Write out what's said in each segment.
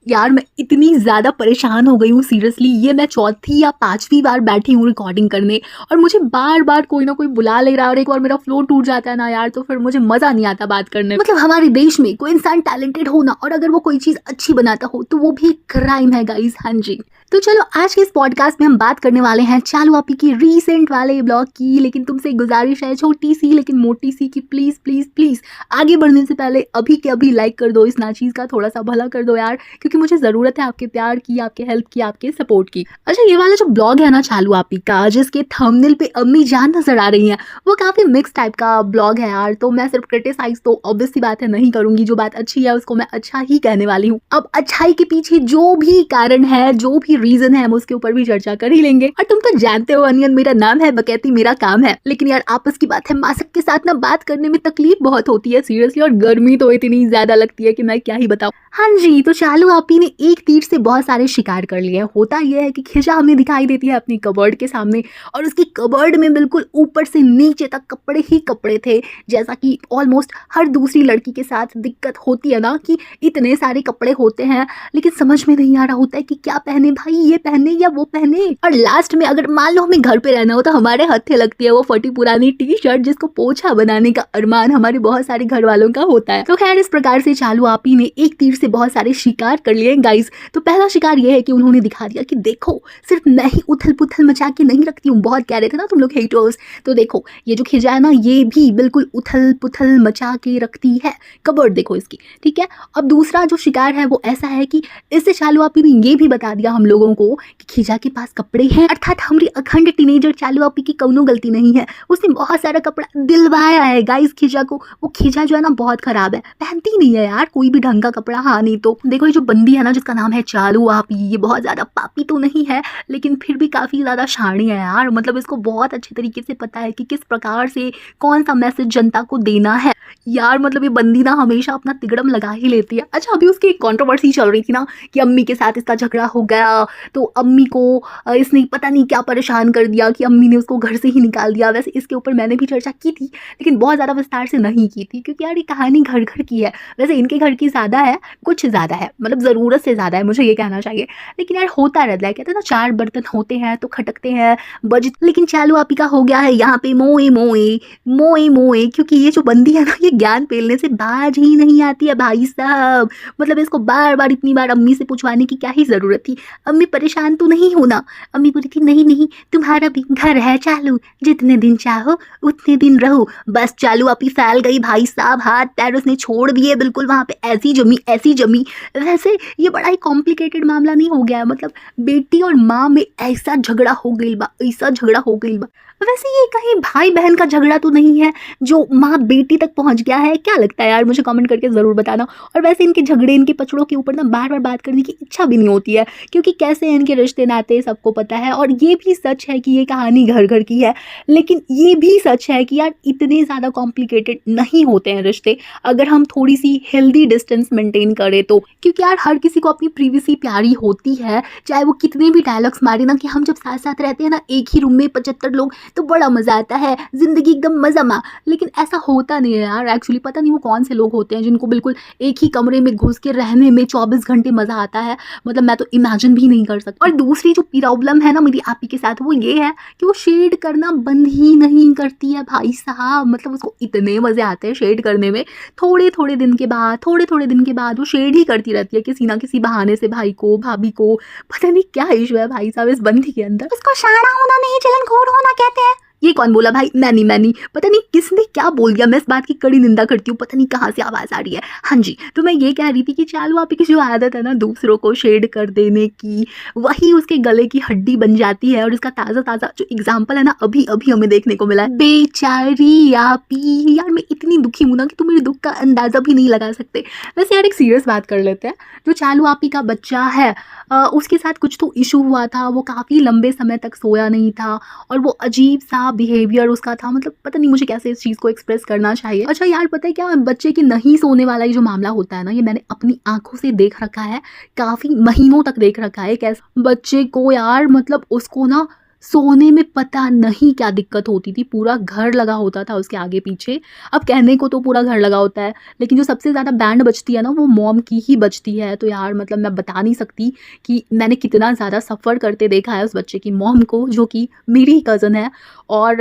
यार मैं इतनी ज़्यादा परेशान हो गई हूँ सीरियसली। ये मैं चौथी या पांचवी बार बैठी हूँ रिकॉर्डिंग करने और मुझे बार बार कोई ना कोई बुला ले रहा है और एक बार मेरा फ्लो टूट जाता है ना यार, तो फिर मुझे मज़ा नहीं आता बात करने में। मतलब हमारे देश में कोई इंसान टैलेंटेड हो ना, और अगर वो कोई चीज़ अच्छी बनाता हो तो वो भी क्राइम है गाइस। हाँ जी, तो चलो आज के इस पॉडकास्ट में हम बात करने वाले हैं चालू आपी की रीसेंट वाले ब्लॉग की। लेकिन तुमसे एक गुजारिश है छोटी सी लेकिन मोटी सी कि प्लीज़ प्लीज़ प्लीज़ आगे बढ़ने से पहले अभी के अभी लाइक कर दो, इस नाचीज़ का थोड़ा सा भला कर दो यार, क्योंकि मुझे ज़रूरत है आपके प्यार की, आपके हेल्प की, आपके सपोर्ट की। अच्छा, ये वाला जो ब्लॉग है ना चालू आपी का, जिसके थंबनेल पे अम्मी जान नजर आ रही हैं, वो काफ़ी मिक्स टाइप का ब्लॉग है यार। तो मैं सिर्फ क्रिटिसाइज तो ऑब्वियस सी बात है नहीं करूंगी, जो बात अच्छी है उसको मैं अच्छा ही कहने वाली हूँ। अब अच्छाई के पीछे जो भी कारण है, जो भी रीजन है, हम उसके ऊपर भी चर्चा कर ही लेंगे। और तुम तो जानते हो अनियन मेरा नाम है, बकैती मेरा काम है। लेकिन यार आपस की बात है, मासक के साथ ना बात करने में तकलीफ बहुत होती है सीरियसली, और गर्मी तो इतनी ज्यादा लगती है कि मैं क्या ही बताऊं। हाँ जी, तो चालू आपी ने एक तीर से बहुत सारे शिकार कर लिए। होता यह है कि खिजा हमें दिखाई देती है अपनी कबर्ड के सामने, और उसकी कबर्ड में बिल्कुल ऊपर से नीचे तक कपड़े ही कपड़े थे। जैसा कि ऑलमोस्ट हर दूसरी लड़की के साथ दिक्कत होती है ना, कि इतने सारे कपड़े होते हैं लेकिन समझ में नहीं आ रहा होता है कि क्या पहने भाई, ये पहने या वो पहने। और लास्ट में अगर मान लो हमें घर पे रहना हो तो हमारे हत्थे लगती है वो फटी पुरानी टी शर्ट, जिसको पोछा बनाने का अरमान हमारे बहुत सारे घर वालों का होता है। तो खैर इस प्रकार से चालू आपी ने एक तीर से बहुत सारे शिकार कर लिए गाइस। तो पहला शिकार ये है कि उन्होंने दिखा दिया कि देखो सिर्फ मैं ही उथल पुथल मचा के नहीं रखती हूँ। बहुत कह रहे थे ना तुम लोग हेटर्स, तो देखो ये जो खिजा है ना, ये भी बिल्कुल उथल पुथल मचा के रखती है। कबर्ड देखो इसकी, ठीक है। अब दूसरा जो शिकार है वो ऐसा है कि इससे चालू आपी ने ये भी बता दिया हम लोगों को कि खिजा के पास कपड़े हैं, अर्थात हमारी अखंड टीनेजर चालू आपी की कौनो गलती नहीं है। उसने बहुत सारा कपड़ा दिलवाया है गाइस खिजा को। वो खिजा जो है ना बहुत खराब है, पहनती नहीं है यार कोई भी ढंग का कपड़ा। हाँ नहीं तो देखो ये जो बंदी है ना जिसका नाम है चालू आपी, ये बहुत ज्यादा पापी तो नहीं है लेकिन फिर भी काफी ज्यादा शानी है यार। मतलब इसको बहुत अच्छे तरीके से पता है कि किस प्रकार से कौन सा मैसेज जनता को देना है यार। मतलब ये बंदी ना हमेशा अपना तिगड़म लगा ही लेती है। अच्छा, अभी उसकी एक कंट्रोवर्सी चल रही थी ना कि अम्मी के साथ इसका झगड़ा हो गया, तो अम्मी को इसने पता नहीं क्या परेशान कर दिया कि अम्मी ने उसको घर से ही निकाल दिया। वैसे इसके ऊपर मैंने भी चर्चा की थी लेकिन बहुत ज़्यादा विस्तार से नहीं की थी, क्योंकि यार ये कहानी घर घर की है। वैसे इनके घर की ज़्यादा है, कुछ ज़्यादा है, मतलब ज़रूरत से ज़्यादा है, मुझे ये कहना चाहिए। लेकिन यार होता रहता है, कहते हैं ना चार बर्तन होते हैं तो खटकते हैं बज। लेकिन चालू आपी का हो गया है यहाँ पे मोए मोए मोए मोए, क्योंकि ये जो बंदी है ना ये ज्ञान पेलने से बाज ही नहीं आती है भाई साहब। मतलब इसको बार बार इतनी बार अम्मी से पूछवाने की क्या ही ज़रूरत थी। अम्मी परेशान तो नहीं होना। अम्मी बोली थी नहीं नहीं तुम्हारा भी घर है चालू, जितने दिन चाहो उतने दिन रहो। बस चालू आपी फैल गई भाई साहब, हाथ पैर उसने छोड़ दिए बिल्कुल, वहाँ पे ऐसी जमी ऐसी जमी। वैसे ये बड़ा ही कॉम्प्लिकेटेड मामला नहीं हो गया है, मतलब बेटी और माँ में ऐसा झगड़ा हो गई बा, ऐसा झगड़ा हो गई बा। वैसे ये कहीं भाई बहन का झगड़ा तो नहीं है जो माँ बेटी तक पहुंच गया है? क्या लगता है यार, मुझे कमेंट करके ज़रूर बताना। और वैसे इनके झगड़े, इनके पचड़ों के ऊपर ना बार बार बात करने की इच्छा भी नहीं होती है, क्योंकि कैसे हैं इनके रिश्ते नाते सबको पता है। और ये भी सच है कि ये कहानी घर घर की है, लेकिन ये भी सच है कि यार इतने ज़्यादा कॉम्प्लिकेटेड नहीं होते हैं रिश्ते अगर हम थोड़ी सी हेल्दी डिस्टेंस मेंटेन करें तो। क्योंकि यार हर किसी को अपनी प्रिवेसी प्यारी होती है, चाहे वो कितने भी डायलॉग्स मारे ना कि हम जब साथ साथ रहते हैं ना एक ही रूम में 75 लोग तो बड़ा मज़ा आता है, ज़िंदगी एकदम मज़ा मा। लेकिन ऐसा होता नहीं है यार एक्चुअली। पता नहीं वो कौन से लोग होते हैं जिनको बिल्कुल एक ही कमरे में घुस के रहने में 24 घंटे मज़ा आता है। मतलब मैं तो इमेजिन भी नहीं कर सकती। और दूसरी जो प्रॉब्लम है ना मेरी आपी के साथ, वो ये है कि वो शेड करना बंद ही नहीं करती है भाई साहब। मतलब उसको इतने मज़े आते हैं शेड करने में, थोड़े थोड़े दिन के बाद वो शेड ही करती रहती है किसी ना किसी बहाने से भाई को, भाभी को। पता नहीं क्या इशू है भाई साहब इस बंदी के अंदर। उसको शाना होना नहीं जलनखोर होना कहते हैं। ये कौन बोला भाई? मैं नहीं, पता नहीं किसने क्या बोल दिया। मैं इस बात की कड़ी निंदा करती हूँ, पता नहीं कहाँ से आवाज़ आ रही है। हाँ जी, तो मैं ये कह रही थी कि चालू आपी की जो आदत है ना दूसरों को शेड कर देने की, वही उसके गले की हड्डी बन जाती है। और इसका ताज़ा ताज़ा जो एग्जाम्पल है ना अभी अभी हमें देखने को मिला है। बेचारी आपी, यार मैं इतनी दुखी हूँ ना कि तुम मेरे दुख का अंदाज़ा भी नहीं लगा सकते। वैसे यार एक सीरियस बात कर लेते हैं। जो चालू आपी का बच्चा है उसके साथ कुछ तो इशू हुआ था, वो काफ़ी लंबे समय तक सोया नहीं था और वो अजीब सा बिहेवियर उसका था। मतलब पता नहीं मुझे कैसे इस चीज़ को एक्सप्रेस करना चाहिए। अच्छा यार पता है क्या, बच्चे के नहीं सोने वाला ये जो मामला होता है ना, ये मैंने अपनी आंखों से देख रखा है, काफ़ी महीनों तक देख रखा है। कैसे बच्चे को यार मतलब उसको ना सोने में पता नहीं क्या दिक्कत होती थी, पूरा घर लगा होता था उसके आगे पीछे। अब कहने को तो पूरा घर लगा होता है, लेकिन जो सबसे ज़्यादा बैंड बजती है ना, वो मॉम की ही बजती है। तो यार मतलब मैं बता नहीं सकती कि मैंने कितना ज़्यादा सफ़र करते देखा है उस बच्चे की मॉम को, जो कि मेरी ही कज़न है। और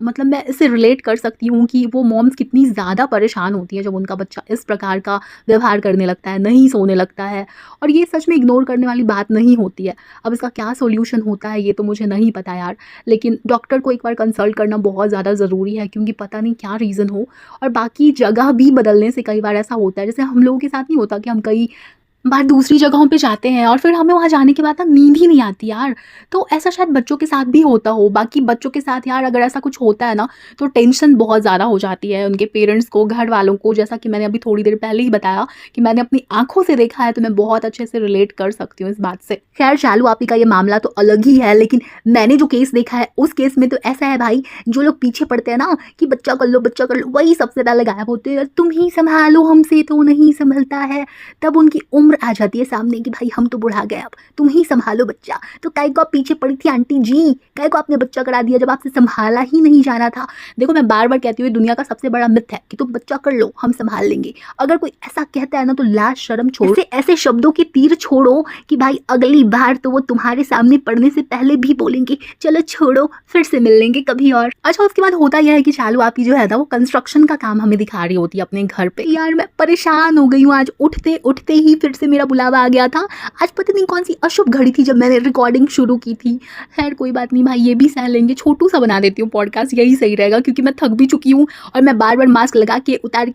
मतलब मैं इससे रिलेट कर सकती हूँ कि वो मॉम्स कितनी ज़्यादा परेशान होती हैं जब उनका बच्चा इस प्रकार का व्यवहार करने लगता है, नहीं सोने लगता है। और ये सच में इग्नोर करने वाली बात नहीं होती है। अब इसका क्या सॉल्यूशन होता है ये तो मुझे नहीं पता यार, लेकिन डॉक्टर को एक बार कंसल्ट करना बहुत ज़्यादा ज़रूरी है, क्योंकि पता नहीं क्या रीज़न हो। और बाकी जगह भी बदलने से कई बार ऐसा होता है, जैसे हम लोगों के साथ नहीं होता कि हम कई बार दूसरी जगहों पे जाते हैं और फिर हमें वहाँ जाने के बाद ना नींद ही नहीं आती यार। तो ऐसा शायद बच्चों के साथ भी होता हो। बाकी बच्चों के साथ यार अगर ऐसा कुछ होता है ना, तो टेंशन बहुत ज़्यादा हो जाती है उनके पेरेंट्स को, घर वालों को। जैसा कि मैंने अभी थोड़ी देर पहले ही बताया कि मैंने अपनी आँखों से देखा है, तो मैं बहुत अच्छे से रिलेट कर सकती हूँ इस बात से। खैर चालू आपी का ये मामला तो अलग ही है, लेकिन मैंने जो केस देखा है उस केस में तो ऐसा है भाई, जो लोग पीछे पड़ते हैं ना कि बच्चा कर लो, वही सबसे पहले गायब होते हैं। तुम ही संभालो, हमसे तो नहीं संभलता है। तब उनकी उम्र आ जाती है सामने कि भाई हम तो बुढ़ा गए, अब तुम ही संभालो बच्चा। तो काहे को आप पीछे पड़ी थी आंटी जी, काहे को आपने बच्चा करा दिया जब आपसे संभाला ही नहीं जाना था। देखो मैं बार बार कहती हूँ, दुनिया का सबसे बड़ा मिथ है कि तुम बच्चा कर लो, हम संभाल लेंगे। अगर कोई ऐसा कहता है ना, तो लाज शर्म छोड़ो, ऐसे शब्दों के तीर छोड़ो कि भाई अगली बार तो वो तुम्हारे सामने पड़ने से पहले भी बोलेंगे चलो छोड़ो, फिर से मिल लेंगे कभी और। अच्छा उसके बाद होता यह है कि चालू आपकी जो है ना, वो कंस्ट्रक्शन का काम हमें दिखा रही होती है अपने घर पे। यार मैं परेशान हो गई हूँ, आज उठते उठते ही फिर से मेरा बुलावा आ गया था। आज पता नहीं कौन सी अशुभ घड़ी थी जब मैंने रिकॉर्डिंग शुरू की थी। खैर कोई बात नहीं भाई, ये भी सह लेंगे, छोटू सा बना देती हूँ पॉडकास्ट, यही सही रहेगा, क्योंकि मैं थक भी चुकी हूँ और मैं बार बार मास्क लगा के उतार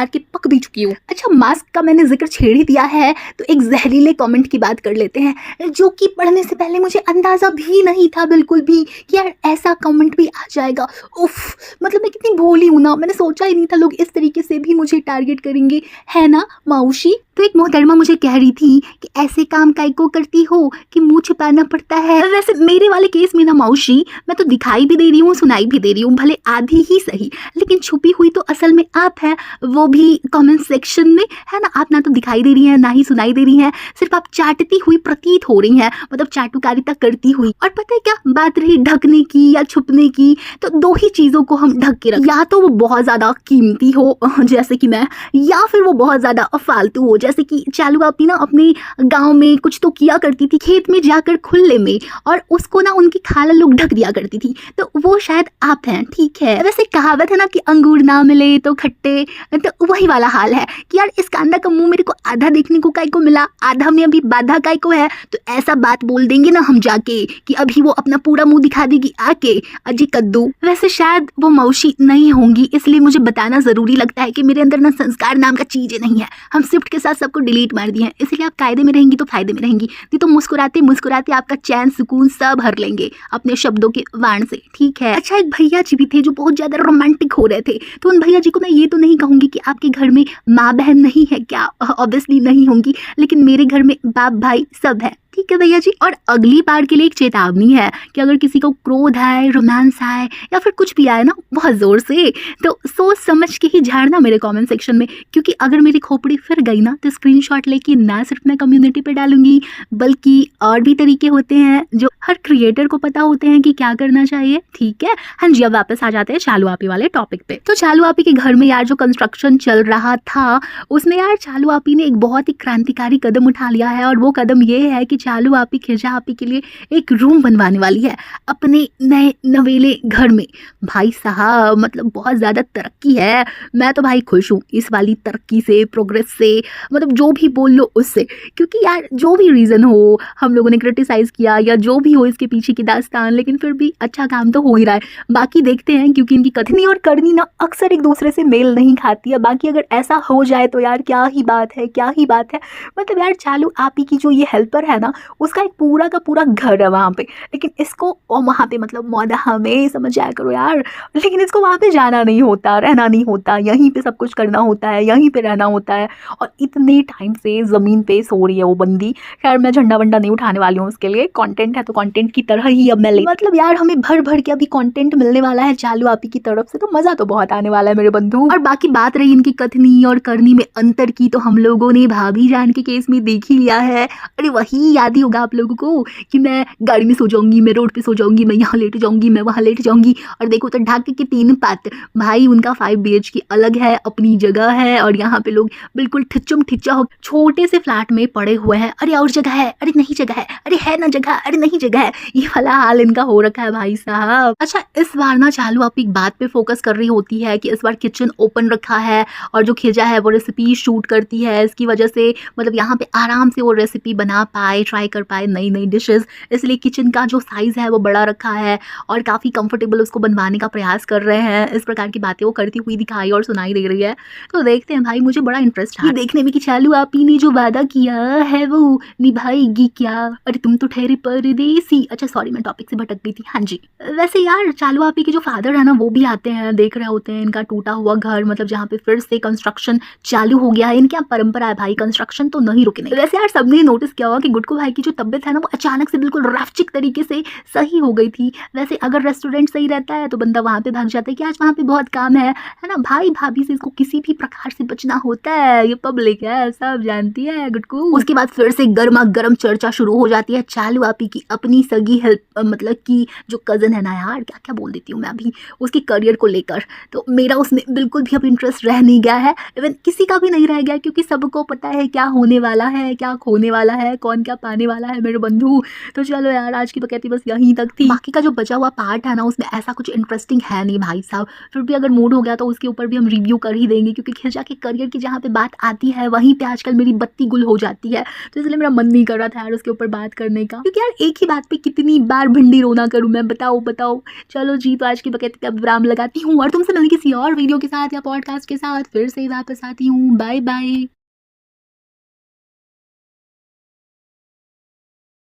के पक भी चुकी हूँ। अच्छा मास्क का मैंने जिक्र छेड़ ही दिया है, तो एक जहरीले कमेंट की बात कर लेते हैं, जो कि पढ़ने से पहले मुझे अंदाजा भी नहीं था बिल्कुल भी कि यार ऐसा कमेंट भी आ जाएगा। उफ, मतलब मैं कितनी भोली हूँ ना, मैंने सोचा ही नहीं था लोग इस तरीके से भी मुझे टारगेट करेंगे, है ना माउशी। तो एक मोहतरमा मुझे कह रही थी कि ऐसे काम काहे को करती हो कि मुंह छिपाना पड़ता है। वैसे मेरे वाले केस में ना माउशी, मैं तो दिखाई भी दे रही हूँ, सुनाई भी दे रही हूँ, भले आधी ही सही, लेकिन छुपी हुई तो असल में आप है, वो भी कमेंट सेक्शन में, है ना। आप ना तो दिखाई दे रही हैं, ना ही सुनाई दे रही हैं, सिर्फ आप चाटती हुई प्रतीत हो रही हैं, मतलब चाटुकारिता करती हुई। और पता है क्या बात रही ढकने की या छुपने की, तो दो ही चीजों को हम ढक के रखें, या तो वो बहुत ज्यादा कीमती हो जैसे कि मैं, या फिर वो बहुत ज्यादा फालतू हो, जैसे कि चालू आपी ना अपने गांव में कुछ तो किया करती थी, खेत में जाकर खुले में, और उसको ना उनकी खाला लोग ढक दिया करती थी, तो वो शायद आप हैं। ठीक है, वैसे कहावत है ना कि अंगूर ना मिले तो खट्टे, तो वही वाला हाल है कि यार इस कांदा का मुंह मेरे को आधा देखने को काहे को मिला, आधा में अभी बाधा काहे को है। तो ऐसा बात बोल देंगे ना हम जाके कि अभी वो अपना पूरा मुंह दिखा देगी आके, अजी कद्दू। वैसे शायद वो मौसी नहीं होंगी, इसलिए मुझे बताना जरूरी लगता है कि मेरे अंदर ना संस्कार नाम का चीजें नहीं है, हम शिफ्ट के साथ सबको डिलीट मार दिए हैं, इसलिए आप कायदे में रहेंगी तो फायदे में रहेंगी, नहीं तो मुस्कुराते मुस्कुराते आपका चैन सुकून सब हर लेंगे अपने शब्दों के वाण से। ठीक है। अच्छा एक भैया जी भी थे जो बहुत ज्यादा रोमांटिक हो रहे थे, तो उन भैया जी को मैं ये तो नहीं कहूंगी कि आपके घर में माँ बहन नहीं है क्या, ऑब्वियसली नहीं होंगी, लेकिन मेरे घर में बाप भाई सब है। ठीक है भैया जी। और अगली बार के लिए एक चेतावनी है कि अगर किसी को क्रोध आए, रोमांस आए, या फिर कुछ भी आए ना बहुत जोर से, तो सोच समझ के ही झाड़ना मेरे कमेंट सेक्शन में, क्योंकि अगर मेरी खोपड़ी फिर गई ना तो स्क्रीनशॉट लेके ना सिर्फ मैं कम्युनिटी पे डालूंगी, बल्कि और भी तरीके होते हैं जो हर क्रिएटर को पता होते हैं कि क्या करना चाहिए। ठीक है। हाँ जी, अब वापस आ जाते हैं चालू आपी वाले टॉपिक पे। तो चालू आपी के घर में यार जो कंस्ट्रक्शन चल रहा था, उसमें यार चालू आपी ने एक बहुत ही क्रांतिकारी कदम उठा लिया है, और वो कदम ये है कि चालू आपी खिजा आपी के लिए एक रूम बनवाने वाली है अपने नए नवेले घर में। भाई साहब मतलब बहुत ज़्यादा तरक्की है, मैं तो भाई खुश हूँ इस वाली तरक्की से, प्रोग्रेस से, मतलब जो भी बोल लो उससे, क्योंकि यार जो भी रीज़न हो, हम लोगों ने क्रिटिसाइज़ किया या जो भी हो इसके पीछे की दास्तान, लेकिन फिर भी अच्छा काम तो हो ही रहा है। बाकी देखते हैं, क्योंकि इनकी कथनी और करनी ना अक्सर एक दूसरे से मेल नहीं खाती है। बाकी अगर ऐसा हो जाए तो यार क्या ही बात है, क्या ही बात है। मतलब यार चालू आपी की जो ये हेल्पर है ना, उसका एक पूरा का पूरा घर है वहाँ पे, लेकिन इसको वहाँ पे मतलब मौदा में समझ जाया करो यार, लेकिन इसको वहाँ पे जाना नहीं होता, रहना नहीं होता, यहीं पे सब कुछ करना होता है, यहीं पे रहना होता है। और इतने टाइम से ज़मीन पे सो रही है वो बंदी। खैर मैं झंडा वंडा नहीं उठाने वाली हूँ उसके लिए, कंटेंट है तो कंटेंट की तरह ही अब मैं ले, मतलब यार हमें भर भर के अभी कंटेंट मिलने वाला है चालू आपी की तरफ से, तो मज़ा तो बहुत आने वाला है मेरे बंधु। और बाकी बात रही इनकी कथनी और करनी में अंतर की, तो हम लोगों ने भाभी जान के केस में देख ही लिया है। अरे वही याद ही होगा आप लोगों को कि मैं गाड़ी में सो जाऊंगी, मैं रोड पे सो जाऊंगी, मैं यहाँ लेट जाऊंगी, मैं वहाँ लेट जाऊंगी। और देखो तो ढाक के 3 पात भाई, उनका 5 BHK अलग है, अपनी जगह है, और यहाँ पे लोग बिल्कुल ठिच्चम ठिच्चा हो छोटे से फ्लैट में पड़े हुए हैं। अरे और जगह है, अरे नहीं जगह है, अरे है ना जगह, अरे नहीं जगह है, ये वाला हाल इनका हो रखा है भाई साहब। अच्छा, इस बार ना चालू आप एक बात पे फोकस कर रही होती है कि इस बार किचन ओपन रखा है और जो खिजा है वो रेसिपी शूट करती है, इसकी वजह से मतलब यहाँ पे आराम से वो रेसिपी बना पाए, ट्राई कर पाए नई नई डिशेस, इसलिए किचन का जो साइज़ है वो बड़ा रखा है और काफ़ी कंफर्टेबल उसको बनवाने का प्रयास कर रहे हैं। इस प्रकार की बातें वो करती हुई दिखाई और सुनाई दे रही है। तो देखते हैं भाई, मुझे बड़ा इंटरेस्ट है देखने में कि चालू आपी ने जो वादा किया है वो निभाएगी क्या। अरे तुम तो ठहरे परदेसी। अच्छा सॉरी, मैं टॉपिक से भटक गई थी। हाँ जी, वैसे यार चालू आपी के जो फादर है ना वो भी आते हैं, देख रहे होते हैं इनका टूटा हुआ घर, मतलब जहाँ पे फिर से कंस्ट्रक्शन चालू हो गया है। इनकी यहाँ परंपरा है भाई, कंस्ट्रक्शन तो नहीं रुकने। वैसे यार सबने नोटिस किया होगा कि गुड्डू भाई की जो तबियत है ना वो अचानक से बिल्कुल रफ्चिक तरीके से सही हो गई थी। वैसे अगर रेस्टोरेंट सही रहता है तो बंदा वहाँ पे भाग जाता है कि आज वहाँ पे बहुत काम है ना। भाई भाभी से इसको किसी भी प्रकार से बचना होता है, ये पब्लिक है, सब जानती है गुड्डू। उसके बाद फिर से गर्मा गर्म चर्चा शुरू हो जाती है चालू आपी की अपनी सगी हेल्प मतलब कि जो कजन है ना, यार क्या क्या बोल देती हूँ मैं अभी, उसके करियर को लेकर। तो मेरा उसमें बिल्कुल भी अब इंटरेस्ट रह नहीं गया है, इवन किसी का भी नहीं रह गया, क्योंकि सबको पता है क्या होने वाला है, क्या खोने वाला है, कौन क्या पाने वाला है मेरे बंधु। तो चलो यार, आज की बकैती बस यहीं तक थी। बाकी का जो बचा हुआ पार्ट है ना उसमें ऐसा कुछ इंटरेस्टिंग है नहीं भाई साहब, फिर भी अगर मूड हो गया तो उसके ऊपर भी हम रिव्यू कर ही देंगे, क्योंकि खिजा के करियर की जहाँ पे बात आती है वहीं पे आजकल मेरी बत्ती गुल हो जाती है। तो इसलिए मेरा मन नहीं कर रहा था यार उसके ऊपर बात करने का, क्योंकि यार एक ही बात पे कितनी बार भिंडी रोना करूँ मैं, बताओ। चलो जी, तो आज की बकैती पे अब विराम लगाती हूँ और तुमसे मिलने किसी और वीडियो के साथ या पॉडकास्ट के साथ फिर से वापस आती हूँ। Bye bye.